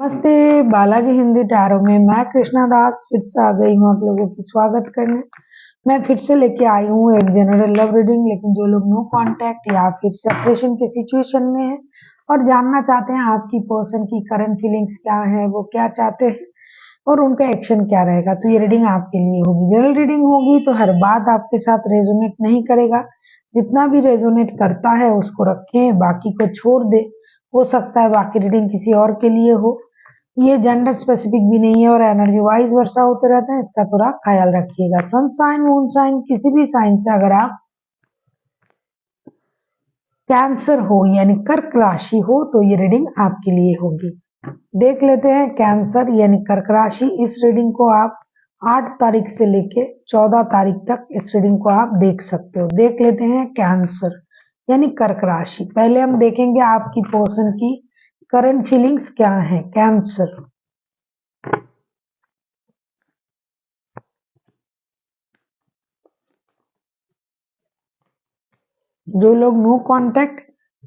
नमस्ते, बालाजी हिंदी टैरो में मैं कृष्णा दास फिर से आ गई हूँ आप लोगों की स्वागत करने। मैं फिर से लेके आई हूँ एक जनरल लव रीडिंग, लेकिन जो लोग नो कांटेक्ट या फिर सेपरेशन के सिचुएशन में है और जानना चाहते हैं आपकी पर्सन की करंट फीलिंग्स क्या है, वो क्या चाहते हैं और उनका एक्शन क्या रहेगा, तो ये रीडिंग आपके लिए होगी। जनरल रीडिंग होगी तो हर बात आपके साथ रेजोनेट नहीं करेगा, जितना भी रेजोनेट करता है उसको रखें, बाकी को छोड़ दे। हो सकता है बाकी रीडिंग किसी और के लिए हो। ये जेंडर स्पेसिफिक भी नहीं है और एनर्जी वाइज वर्षा होते रहते हैं, इसका थोड़ा ख्याल रखिएगा। सन साइन, मून साइन, किसी भी साइन से अगर आप कैंसर हो यानी कर्क राशि हो तो ये रीडिंग आपके लिए होगी। देख लेते हैं कैंसर यानी कर्क राशि। इस रीडिंग को आप 8 तारीख से लेके 14 तारीख तक इस रीडिंग को आप देख सकते हो। देख लेते हैं कैंसर यानी कर्क राशि। पहले हम देखेंगे आपकी पर्सन की करंट फीलिंग्स क्या है। कैंसर, जो लोग नो कांटेक्ट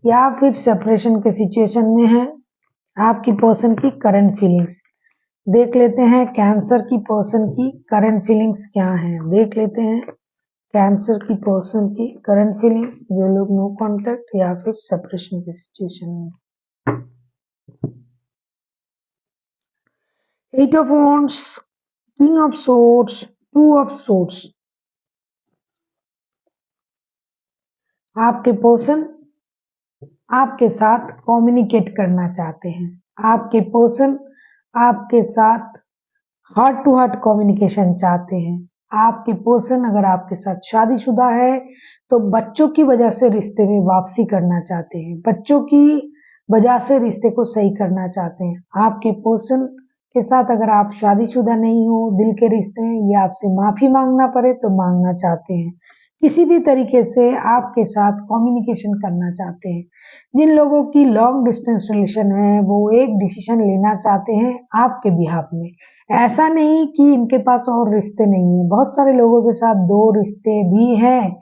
या फिर सेपरेशन के सिचुएशन में है, आपकी पर्सन की करंट फीलिंग्स देख लेते हैं। कैंसर की पर्सन की करंट फीलिंग्स क्या हैं, देख लेते हैं कैंसर की पर्सन की करंट फीलिंग्स, जो लोग नो कांटेक्ट या फिर सेपरेशन के सिचुएशन में। 8 of wands, king of swords, 2 of swords. आपके पर्सन आपके साथ कम्युनिकेट करना चाहते हैं। आपके पर्सन आपके साथ हार्ट टू हार्ट कम्युनिकेशन चाहते हैं। आपके पर्सन अगर आपके साथ शादीशुदा है तो बच्चों की वजह से रिश्ते में वापसी करना चाहते हैं, बच्चों की वजह से रिश्ते को सही करना चाहते हैं। आपके पर्सन के साथ अगर आप शादीशुदा नहीं हो, दिल के रिश्ते हैं, या आपसे माफी मांगना पड़े तो मांगना चाहते हैं, किसी भी तरीके से आपके साथ कम्युनिकेशन करना चाहते हैं। जिन लोगों की लॉन्ग डिस्टेंस रिलेशन है वो एक डिसीजन लेना चाहते हैं आपके बिहाफ में। ऐसा नहीं कि इनके पास और रिश्ते नहीं है, बहुत सारे लोगों के साथ 2 रिश्ते भी हैं,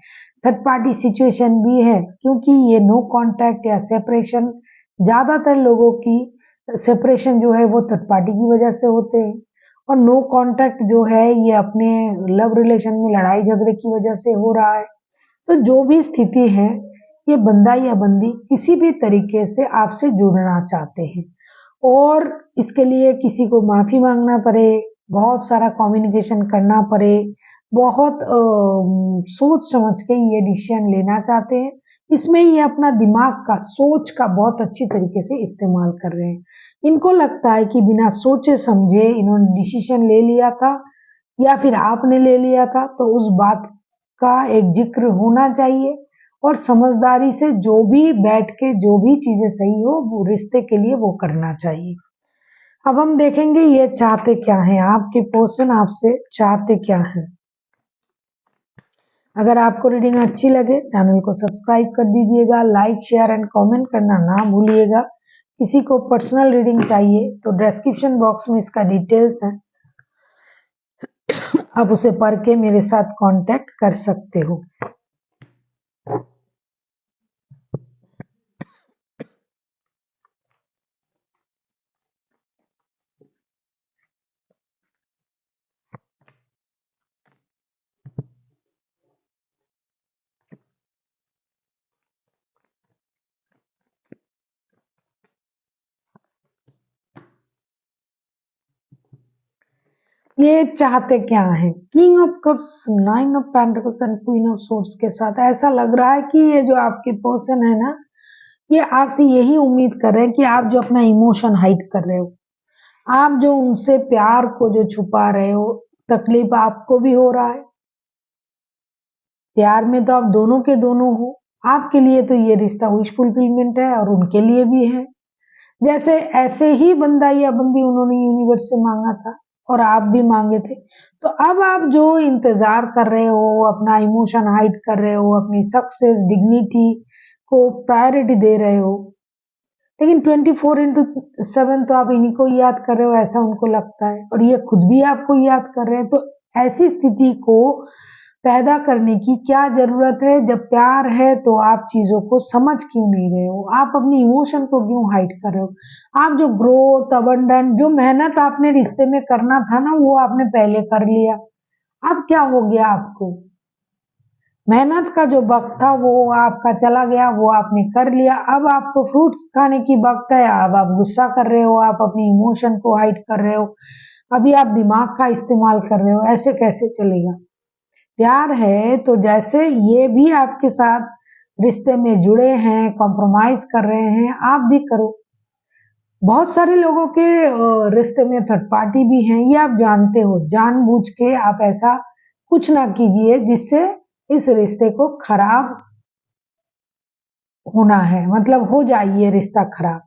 थर्ड पार्टी सिचुएशन भी है, क्योंकि ये नो कांटेक्ट या सेपरेशन, ज्यादातर लोगों की सेपरेशन जो है वो थर्ड पार्टी की वजह से होते हैं और नो कांटेक्ट जो है ये अपने लव रिलेशन में लड़ाई झगड़े की वजह से हो रहा है। तो जो भी स्थिति है, ये बंदा या बंदी किसी भी तरीके से आपसे जुड़ना चाहते हैं और इसके लिए किसी को माफी मांगना पड़े, बहुत सारा कम्युनिकेशन करना पड़े, बहुत सोच समझ के ये डिसीजन लेना चाहते हैं। इसमें ये अपना दिमाग का, सोच का बहुत अच्छी तरीके से इस्तेमाल कर रहे हैं। इनको लगता है कि बिना सोचे समझे इन्होंने डिसीजन ले लिया था या फिर आपने ले लिया था, तो उस बात का एक जिक्र होना चाहिए और समझदारी से जो भी बैठ के जो भी चीजें सही हो वो रिश्ते के लिए वो करना चाहिए। अब हम देखेंगे ये चाहते क्या हैं, आपके पर्सन आपसे चाहते क्या हैं। अगर आपको रीडिंग अच्छी लगे चैनल को सब्सक्राइब कर दीजिएगा, लाइक शेयर एंड कमेंट करना ना भूलिएगा। किसी को पर्सनल रीडिंग चाहिए तो डिस्क्रिप्शन बॉक्स में इसका डिटेल्स है, आप उसे पढ़ के मेरे साथ कांटेक्ट कर सकते हो। ये चाहते क्या है, king of cups, 9 of pentacles and queen of swords के साथ ऐसा लग रहा है कि ये जो आपके पर्सन है ना, ये आपसे यही उम्मीद कर रहे हैं कि आप जो अपना इमोशन हाइड कर रहे हो, आप जो उनसे प्यार को जो छुपा रहे हो, तकलीफ आपको भी हो रहा है। प्यार में तो आप दोनों के दोनों हो, आपके लिए तो ये रिश्ता विश फुलफिलमेंट है और उनके लिए भी है। जैसे ऐसे ही बंदा या बंदी उन्होंने यूनिवर्स से मांगा था और आप भी मांगे थे, तो अब आप जो इंतजार कर रहे हो, अपना इमोशन हाइड कर रहे हो, अपनी सक्सेस डिग्निटी को प्रायोरिटी दे रहे हो, लेकिन 24/7 तो आप इन्हीं को याद कर रहे हो, ऐसा उनको लगता है और ये खुद भी आपको याद कर रहे हैं। तो ऐसी स्थिति को पैदा करने की क्या जरूरत है? जब प्यार है तो आप चीजों को समझ क्यों नहीं रहे हो? आप अपनी इमोशन को क्यों हाइड कर रहे हो? आप जो ग्रोथ, अबंडन, जो मेहनत आपने रिश्ते में करना था ना, वो आपने पहले कर लिया। अब क्या हो गया आपको? मेहनत का जो वक्त था वो आपका चला गया, वो आपने कर लिया। अब आपको फ्रूट्स खाने की वक्त है, अब आप गुस्सा कर रहे हो, आप अपनी इमोशन को हाइड कर रहे हो, अभी आप दिमाग का इस्तेमाल कर रहे हो। ऐसे कैसे चलेगा? प्यार है तो जैसे ये भी आपके साथ रिश्ते में जुड़े हैं, कॉम्प्रोमाइज कर रहे हैं, आप भी करो। बहुत सारे लोगों के रिश्ते में थर्ड पार्टी भी हैं, ये आप जानते हो। जानबूझ के आप ऐसा कुछ ना कीजिए जिससे इस रिश्ते को खराब होना है, मतलब हो जाए ये रिश्ता खराब।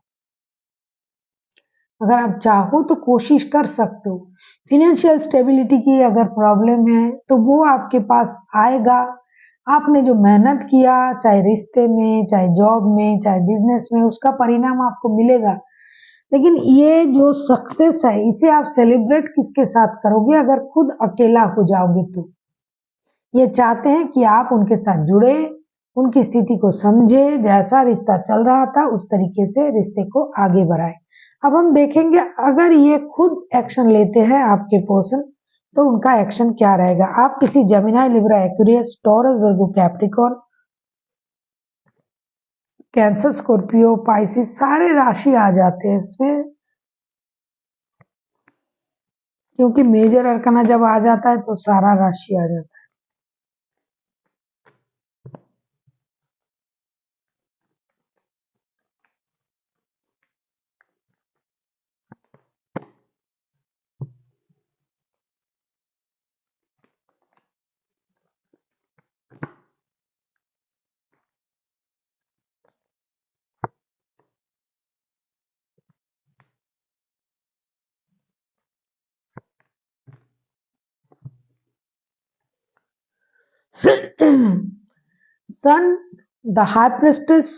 अगर आप चाहो तो कोशिश कर सकते हो। फिनेंशियल स्टेबिलिटी की अगर प्रॉब्लम है तो वो आपके पास आएगा। आपने जो मेहनत किया, चाहे रिश्ते में, चाहे जॉब में, चाहे बिजनेस में, उसका परिणाम आपको मिलेगा। लेकिन ये जो सक्सेस है, इसे आप सेलिब्रेट किसके साथ करोगे अगर खुद अकेला हो जाओगे तो? ये चाहते हैं कि आप उनके साथ जुड़े, उनकी स्थिति को समझे, जैसा रिश्ता चल रहा था उस तरीके से रिश्ते को आगे बढ़ाए। अब हम देखेंगे अगर ये खुद एक्शन लेते हैं आपके पर्सन, तो उनका एक्शन क्या रहेगा। आप किसी जेमिनी, लिब्रा, एक्वेरियस, टॉरस, वर्गो, कैप्रिकॉर्न, कैंसर, स्कॉर्पियो, पाइसिस, सारे राशि आ जाते हैं इसमें, क्योंकि मेजर अरकाना जब आ जाता है तो सारा राशि आ जाता है। Sun, the high priestess,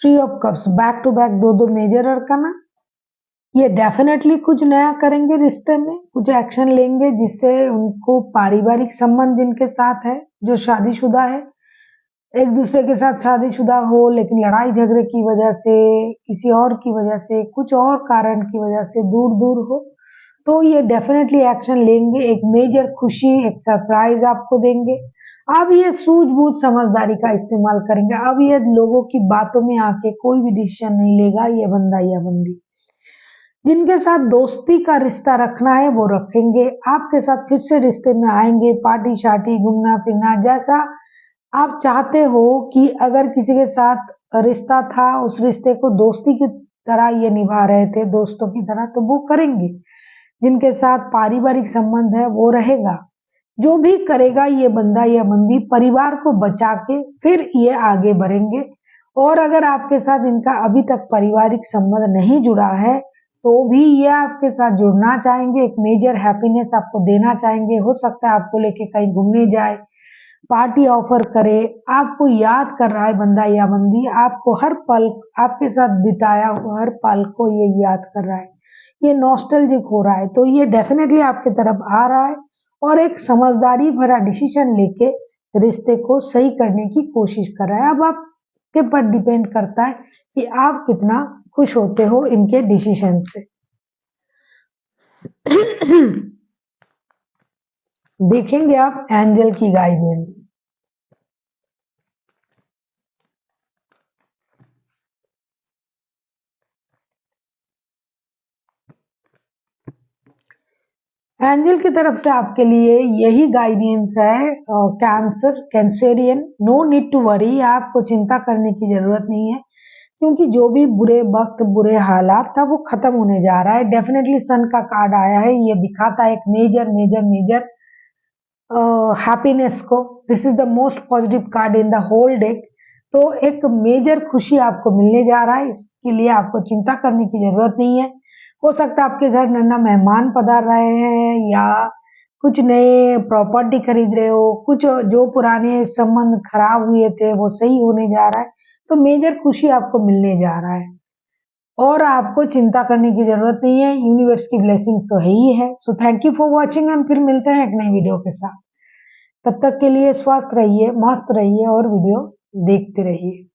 three of cups, back to back दो दो मेजर अरकाना। ये डेफिनेटली कुछ नया करेंगे रिश्ते में, कुछ एक्शन लेंगे जिससे उनको पारिवारिक संबंध जिनके साथ है, जो शादीशुदा है, एक दूसरे के साथ शादीशुदा हो लेकिन लड़ाई झगड़े की वजह से, किसी और की वजह से, कुछ और कारण की वजह से दूर दूर हो, तो ये डेफिनेटली एक्शन लेंगे। एक मेजर खुशी, एक सरप्राइज आपको देंगे। अब ये सूझबूझ समझदारी का इस्तेमाल करेंगे। अब ये लोगों की बातों में आके कोई भी डिसीजन नहीं लेगा ये बंदा या बंदी। जिनके साथ दोस्ती का रिश्ता रखना है वो रखेंगे, आपके साथ फिर से रिश्ते में आएंगे, पार्टी शार्टी, घूमना फिरना, जैसा आप चाहते हो कि अगर किसी के साथ रिश्ता था, उस रिश्ते को दोस्ती की तरह ये निभा रहे थे, दोस्तों की तरह, तो वो करेंगे। जिनके साथ पारिवारिक संबंध है वो रहेगा। जो भी करेगा ये बंदा या बंदी परिवार को बचा के फिर ये आगे बढ़ेंगे। और अगर आपके साथ इनका अभी तक पारिवारिक संबंध नहीं जुड़ा है तो भी ये आपके साथ जुड़ना चाहेंगे, एक मेजर हैप्पीनेस आपको देना चाहेंगे। हो सकता है आपको लेके कहीं घूमने जाए, पार्टी ऑफर करे, आपको याद कर रहा है बंदा या बंदी, आपको हर पल, आपके साथ बिताया हुआ हर पल को ये याद कर रहा है, ये नॉस्टैल्जिक हो रहा है, तो ये डेफिनेटली आपके तरफ आ रहा है और एक समझदारी भरा डिसीजन लेके रिश्ते को सही करने की कोशिश कर रहा है। अब आपके पर डिपेंड करता है कि आप कितना खुश होते हो इनके डिसीजन से। देखेंगे आप एंजल की गाइडेंस। एंजल की तरफ से आपके लिए यही गाइडेंस है। Cancer, cancerian, no need to worry, आपको चिंता करने की जरूरत नहीं है, क्योंकि जो भी बुरे वक्त, बुरे हालात था वो खत्म होने जा रहा है। डेफिनेटली सन का कार्ड आया है, ये दिखाता है एक मेजर मेजर मेजर हैप्पीनेस को। This is the most positive card in the whole deck. तो एक मेजर खुशी आपको मिलने जा रहा है, इसके लिए आपको चिंता करने की जरूरत नहीं है। हो सकता है आपके घर नन्ना मेहमान पधार रहे हैं, या कुछ नए प्रॉपर्टी खरीद रहे हो, कुछ जो पुराने संबंध खराब हुए थे वो सही होने जा रहा है, तो मेजर खुशी आपको मिलने जा रहा है और आपको चिंता करने की जरूरत नहीं है। यूनिवर्स की ब्लेसिंग्स तो है ही है। So thank you for watching, हम फिर मिलते हैं एक नई वीडियो के साथ। तब तक के लिए स्वस्थ रहिए, मस्त रहिए और वीडियो देखते रहिए।